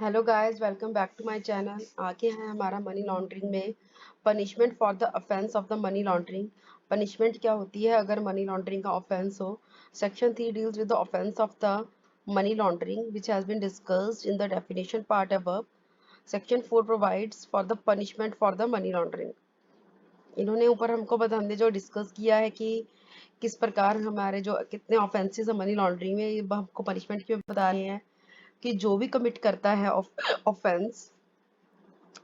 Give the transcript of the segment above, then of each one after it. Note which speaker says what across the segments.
Speaker 1: Hello guys, welcome back to my channel. आगे है हमारा मनी लॉन्ड्रिंग में punishment for the offence of the money laundering. Punishment क्या होती है अगर मनी लॉन्ड्रिंग का ऑफेंस हो। Section 3 deals with the offence of the money laundering which has been discussed in the definition part above. Section 4 provides for the punishment for the money laundering. इन्होंने ऊपर हमने जो डिस्कस किया है कि किस प्रकार हमारे जो कितने ऑफेंसेस है मनी लॉन्ड्रिंग में, ये हमको पनिशमेंट क्यों बता रहे हैं कि जो भी कमिट करता है ऑफेंस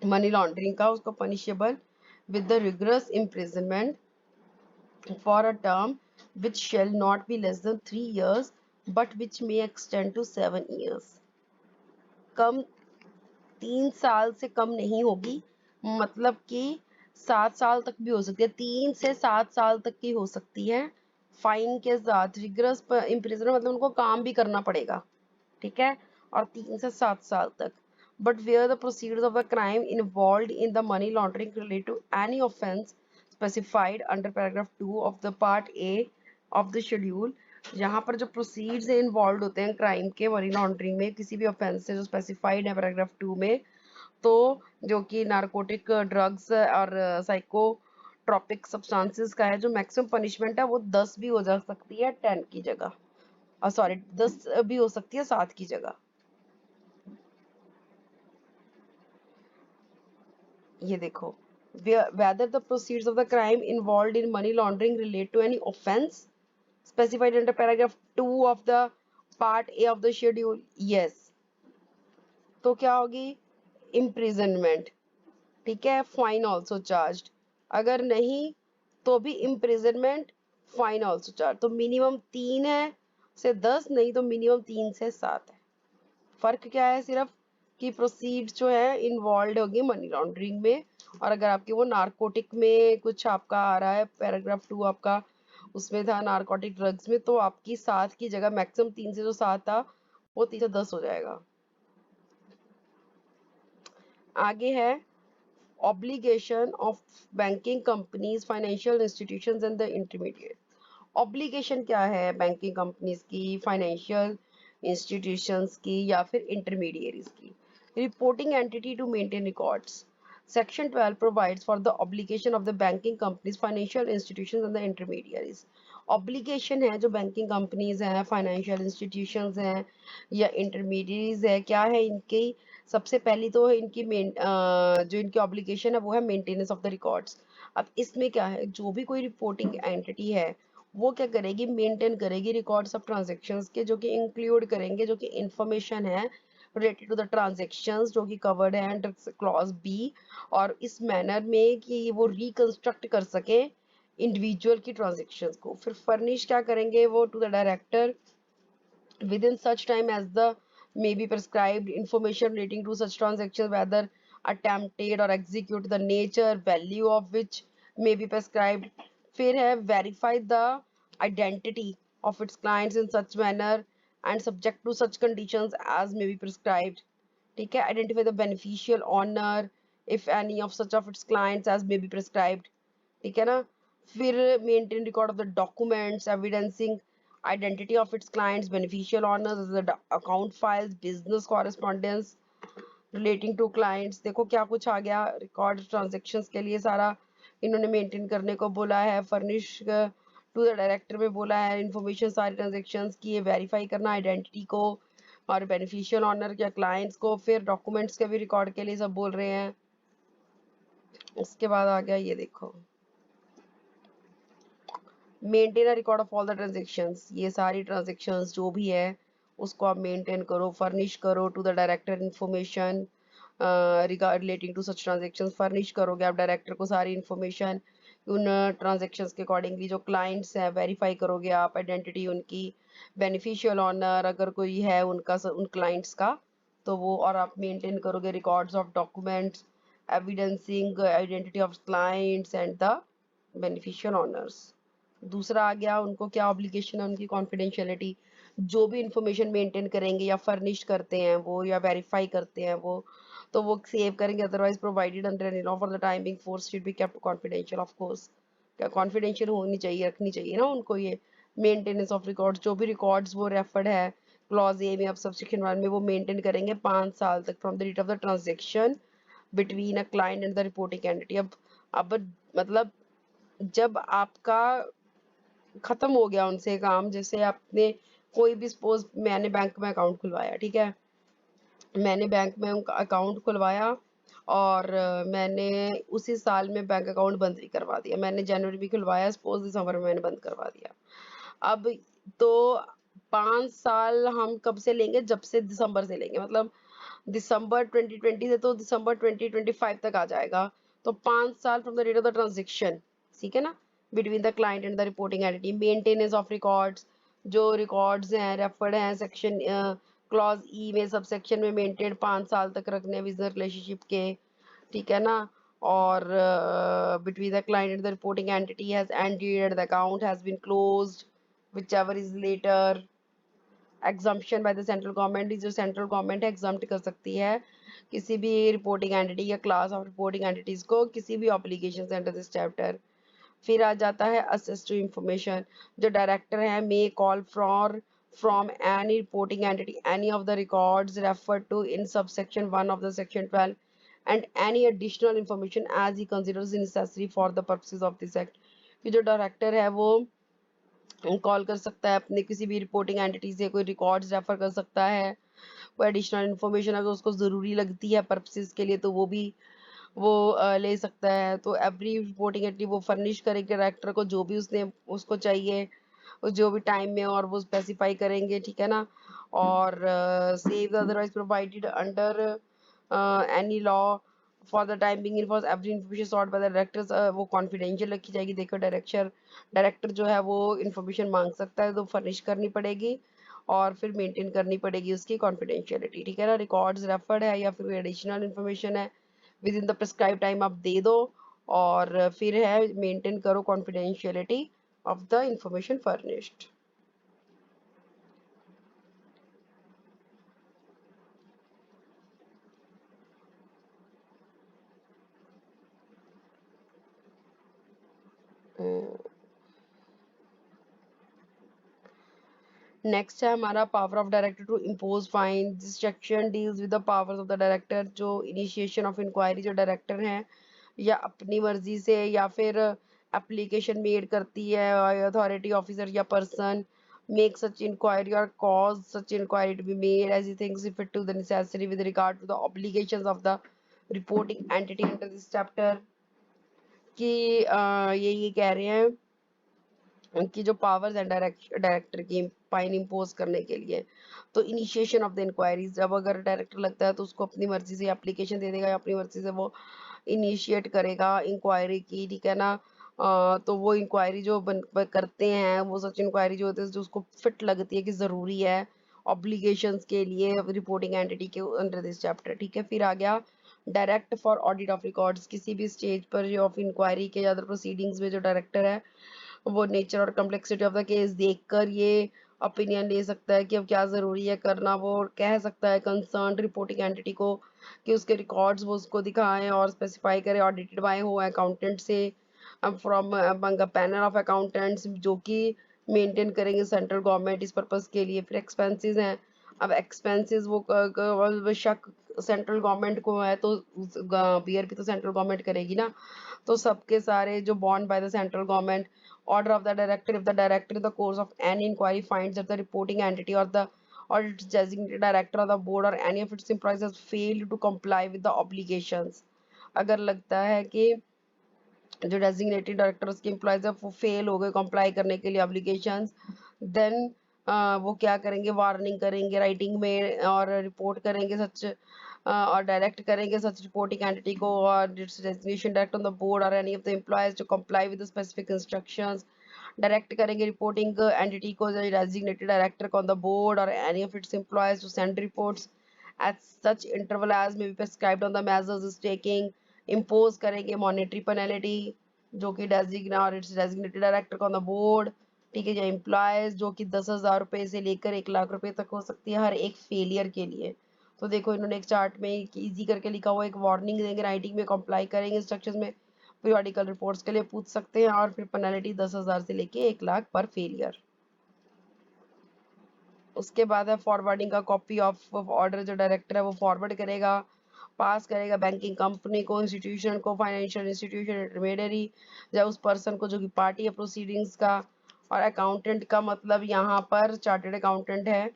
Speaker 1: मनी लॉन्ड्रिंग का, उसको punishable with the rigorous imprisonment for a term which shall not be less than 3 years but which may extend to 7 years। कम 3 साल से कम नहीं होगी, मतलब कि 7 साल तक भी हो सकती है, 3 से 7 साल तक की हो सकती है फाइन के साथ। रिगरस इम्प्रिजनमेंट मतलब उनको काम भी करना पड़ेगा, ठीक है, और 3 से 7 साल तक। But where the proceeds of the crime involve in the money laundering relate to any offence specified under paragraph 2 of the part A of the schedule. यहाँ पर जो प्रोसीड्स इन्वॉल्व होते हैं क्राइम के मनी लॉन्ड्रिंग में, किसी भी offence से जो स्पेसिफाइड है पैराग्राफ 2 में, तो जो कि नारकोटिक ड्रग्स और साइकोट्रॉपिक सब्सटेंसेस का है, जो मैक्सिमम पनिशमेंट है वो 10 भी हो जा सकती है 10 की जगह, सॉरी 10 भी हो सकती है 7 की जगह। ये देखो, whether the proceeds of the crime involved in money laundering relate to any offense specified under paragraph 2 of the part A of the schedule, yes, तो क्या होगी, imprisonment, ठीक है, फाइन ऑल्सो चार्ज। अगर नहीं तो भी imprisonment, फाइन ऑल्सो चार्ज। तो मिनिमम 3 है से 10, नहीं तो मिनिमम 3 से 7 है। फर्क क्या है सिर्फ कि प्रोसीड्स जो है इन्वॉल्व होगी मनी लॉन्ड्रिंग में, और अगर आपके वो नारकोटिक में कुछ आपका आ रहा है पैराग्राफ 2 आपका, उसमें था नारकोटिक ड्रग्स में, तो आपकी 7 की जगह मैक्सिमम 3 से जो 7 था वो 3 से 10 हो जाएगा। आगे है obligation of banking companies, financial institutions and the intermediate. Obligation क्या है बैंकिंग कंपनीज की, फाइनेंशियल इंस्टीट्यूशंस की या फिर इंटरमीडिएरीज की। Reporting entity to maintain records. Section 12 provides for the obligation of the banking companies, financial institutions and the intermediaries. Obligation है जो banking companies हैं, फाइनेंशियल इंस्टीट्यूशंस हैं या इंटरमीडिएरीज है, क्या है इनकी, सबसे पहली तो इनकी जो इनकी ऑब्लिगेशन है वो है मेंटेनेंस ऑफ द रिकॉर्ड्स। अब इसमें क्या है, जो भी कोई रिपोर्टिंग एंटिटी है वो क्या करेगी, मेंटेन करेगी रिकॉर्ड्स ऑफ ट्रांजैक्शंस के, जो कि इंक्लूड करेंगे जो कि इंफॉर्मेशन है रिलेटेड टू द ट्रांजैक्शंस जो कि कवर्ड है अंडर क्लॉज बी, और इस मैनर में कि वो रिकंस्ट्रक्ट कर सके इंडिविजुअल की ट्रांजैक्शंस को। फिर फर्निश क्या करेंगे वो to the director within such time as the may be prescribed information relating to such transactions, whether attempted or execute, the nature value of which may be prescribed। फिर है verify the identity of its clients in such manner and subject to such conditions as may be prescribed, ठीक है। identify the beneficial owner if any of such of its clients as may be prescribed, ठीक है ना। फिर maintain record of the documents evidencing identity of its clients, beneficial owners, account files, business correspondence relating to clients. देखो क्या कुछ आ गया, record transactions के लिए सारा इन्होंने मेंटेन करने को बोला है। फर्निश टू द डायरेक्टर में बोला है इंफॉर्मेशन सारी ट्रांजेक्शन्स की, ये वेरीफाई करना आइडेंटिटी को और बेनिफिशियल ऑनर या क्लाइंट्स को। फिर डॉक्यूमेंट्स के भी रिकॉर्ड के लिए सब बोल रहे हैं। उसके बाद आ गया ये देखो, maintain a record of all the transactions, ये सारी ट्रांजेक्शन्स जो भी है उसको आप मेंटेन करो। फर्निश करो to the director information regard relating to such transactions, furnish करोगे आप डायरेक्टर को सारी इंफॉर्मेशन उन ट्रांजेक्शन्स के अकॉर्डिंगली। जो क्लाइंट्स हैं वेरीफाई करोगे आप आइडेंटिटी उनकी, बेनिफिशियल ऑनर अगर कोई है उनका उन क्लाइंट्स का, तो वो, और आप मेंटेन करोगे records of documents evidencing identity of clients and the beneficial honours. दूसरा आ गया उनको क्या ऑब्लिगेशन है, उनकी कॉन्फिडेंशियलिटी। जो भी इंफॉर्मेशन मेंटेन करेंगे या फर्निश करते हैं वो या वेरीफाई करते हैं वो, तो वो सेव करेंगे, otherwise provided under any law for the time being force should be kept confidential. Of course क्या कॉन्फिडेंशियल होनी चाहिए, रखनी चाहिए ना उनको ये। मेंटेनेंस ऑफ रिकॉर्ड्स, जो भी रिकॉर्ड्स वो रेफर्ड है क्लॉज ए में अब सबसेक्शन 1 में वो मेंटेन करेंगे 5 साल तक from the date of the transaction between a client and the reporting entity. अब मतलब जब आपका खत्म हो गया उनसे काम, जैसे आपने कोई भी सपोज मैंने बैंक में अकाउंट खुलवाया, ठीक है, मैंने बैंक में उनका अकाउंट खुलवाया और मैंने उसी साल में बैंक अकाउंट बंद भी करवा दिया। मैंने जनवरी में खुलवाया, सपोज दिसंबर में मैंने बंद करवा दिया। अब तो 5 साल हम कब से लेंगे? जब से दिसंबर से लेंगे, मतलब दिसंबर 2020 से तो दिसंबर 2025 तक आ जाएगा। तो 5 साल from the date of the transaction, ठीक है ना, between the client and the reporting entity. Maintenance of records, जो रिकॉर्ड्स हैं रेफर्ड हैं सेक्शन क्लॉज ई में, सब सेक्शन में मेंटेन 5 साल तक रखने बिजनेस रिलेशनशिप के, ठीक है ना। और between the client and the reporting entity has ended, the account has been closed, whichever is later। Exemption by the central government, जो सेंट्रल गवर्नमेंट है एग्जम्प्ट कर सकती है किसी भी रिपोर्टिंग एंटिटी या क्लास ऑफ रिपोर्टिंग एंटिटीज को किसी भी ऑब्लिगेशन अंडर दिस चैप्टर। फिर आ जाता है असेस टू इंफॉर्मेशन। जो डायरेक्टर है may call for from any reporting entity any of the records refer to in subsection 1 of the section 12 and any additional information as he considers necessary for the purposes of this act. कि जो director है वो call कर सकता है अपने किसी भी रिपोर्टिंग एंटिटी से, कोई रिकॉर्ड्स रेफर कर सकता है, कोई एडिशनल इन्फॉर्मेशन अगर उसको ज़रूरी लगती है पर्पसेस के लिए तो वो भी वो ले सकता है। तो एवरी रिपोर्टिंग एंटिटी वो फर्निश करेगी डायरेक्टर को जो भी उसने उसको चाहिए जो भी टाइम में, और वो स्पेसिफाई करेंगे, ठीक है ना। और save otherwise provided under any law for the time being for every information sort by the directors, वो कॉन्फिडेंशियल रखी जाएगी। देखो डायरेक्टर जो है वो इन्फॉर्मेशन मांग सकता है तो फर्निश करनी पड़ेगी और फिर मेंटेन करनी पड़ेगी उसकी कॉन्फिडेंशियलिटी, ठीक है ना। रिकॉर्ड्स रेफर्ड है या फिर कोई एडिशनल इन्फॉर्मेशन है with in the prescribe time आप दे दो, और फिर है मेंटेन करो confidentiality of the information furnished. Next है हमारा power of director to impose fine. This section deals with the powers of the director. जो इनिशिएशन ऑफ इंक्वायरी जो डायरेक्टर हैं या अपनी मर्जी से या फिर एप्लीकेशन मेड करती है अथॉरिटी ऑफिसर या पर्सन मेक सच इंक्वायरी और cause such inquiry to be made as he thinks if it to the necessary with regard to the obligations of the reporting entity under this chapter. कि ये कह रहे हैं उनकी जो powers है director की फाइन इम्पोज करने के लिए। तो इनिशिएशन ऑफ द इंक्वायरीज, जब अगर डायरेक्टर लगता है तो उसको अपनी मर्जी से एप्लीकेशन दे देगा या अपनी मर्जी से वो इनिशिएट करेगा इंक्वायरी की, ठीक है ना। तो वो इंक्वायरी जो करते हैं वो सच इंक्वायरी जो होती है जो उसको फिट लगती है कि ज़रूरी है ऑब्लिगेशंस के लिए रिपोर्टिंग एंटिटी के अंडर दिस चैप्टर, ठीक है। फिर आ गया direct for audit of records. किसी भी स्टेज पर जो ऑफ इंक्वायरी के अदर प्रोसीडिंग्स में जो डायरेक्टर है वो नेचर और कम्प्लेक्सिटी ऑफ द केस देखकर ये ओपिनियन ले सकता है कि अब क्या ज़रूरी है करना। वो कह सकता है कंसर्न रिपोर्टिंग एंटिटी को कि उसके रिकॉर्ड्स वो उसको दिखाएं और स्पेसिफाई करें ऑडिटेड बाय हो अकाउंटेंट से from among a panel of accountants जो कि मेंटेन करेंगे सेंट्रल गवर्नमेंट इस पर्पस के लिए। फिर एक्सपेंसेस हैं। अब एक्सपेंसेस वो शक सेंट्रल गवर्नमेंट को है तो बियर भी तो सेंट्रल गवर्नमेंट करेगी ना। तो सबके सारे जो bond by the central government. Order of the director, if the director in the course of any inquiry finds that the reporting entity or its designated director of the board or any of its employees has failed to comply with the obligations। अगर लगता है कि जो designated director उसके employees है वो fail हो गए कंप्लाई करने के लिए ऑब्लिगेशंस, देन वो क्या करेंगे, वार्निंग करेंगे राइटिंग में और रिपोर्ट करेंगे सच और डायरेक्ट करेंगे सच रिपोर्टिंग एंटिटी को और its designation direct on the board और any of the employees to comply with the specific instructions. Direct करेंगे रिपोर्टिंग एंटिटी को डेजिग्नेटेड डायरेक्टर को ऑन द बोर्ड और any of its employees to send reports at such interval as may be prescribed on the measures is taking। Impose करेंगे monetary penalty जो कि designate और it's designated director को on the board, ठीक है, या employees जो कि 10,000 रुपए से लेकर 1 लाख रुपए तक हो सकती है हर एक फेलियर के लिए। तो देखो इन्होंने एक चार्ट में इजी करके लिखा हुआ एक वार्निंग देंगे राइटिंग में कंप्लाई करेंगे इंस्ट्रक्शंस में पीरियोडिकल रिपोर्ट्स के लिए पूछ सकते हैं, और फिर पेनल्टी 10,000 से लेके 1 लाख पर फेलियर। उसके बाद है फॉरवर्डिंग का कॉपी ऑफ ऑर्डर, जो डायरेक्टर है वो फॉरवर्ड करेगा, पास करेगा बैंकिंग कंपनी को, इंस्टीट्यूशन को, फाइनेंशियल इंस्टीट्यूशन, इंटरमीडियरी या उस पर्सन को जो कि पार्टी है प्रोसीडिंग्स का। और अकाउंटेंट का मतलब यहाँ पर चार्टेड अकाउंटेंट है,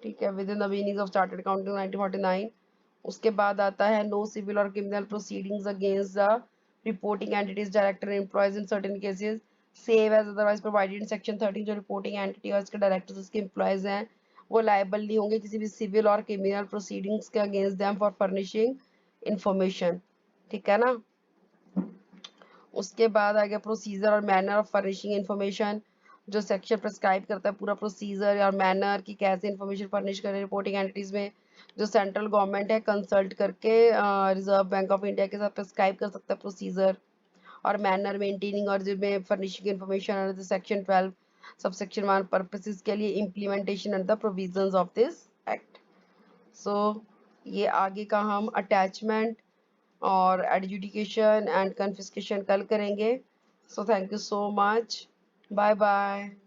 Speaker 1: ठीक है, with in the meaning of chartered accounting 1949। उसके बाद आता है नो सिविल और criminal proceedings against the reporting entities, director employees in certain cases save as otherwise provided in section 13। जो रिपोर्टिंग एंटिटी और इसके डायरेक्टर्स उसके एम्प्लॉयज हैं वो लायबल नहीं होंगे किसी भी सिविल और क्रिमिनल प्रोसीडिंग्स के against them for furnishing information, ठीक है ना। उसके बाद आ गया प्रोसीजर और मैनर ऑफ फर्निशिंग इंफॉर्मेशन, जो सेक्शन प्रिस्क्राइब करता है पूरा प्रोसीजर और मैनर की कैसे इंफॉर्मेशन फर्निश करें रिपोर्टिंग एंटिटीज में, जो सेंट्रल गवर्नमेंट है कंसल्ट करके रिजर्व बैंक ऑफ इंडिया के साथ प्रिस्क्राइब कर सकता है प्रोसीजर और मैनर मेंटेनिंग और जिसमें फर्निशिंग इंफॉर्मेशन और सेक्शन 12 सब सेक्शन 1 पर्पसेस के लिए implementation and the provisions of this act. So ये आगे का हम अटैचमेंट और एडजुडिकेशन एंड कन्फिस्केशन कल करेंगे। So thank you so much, bye bye.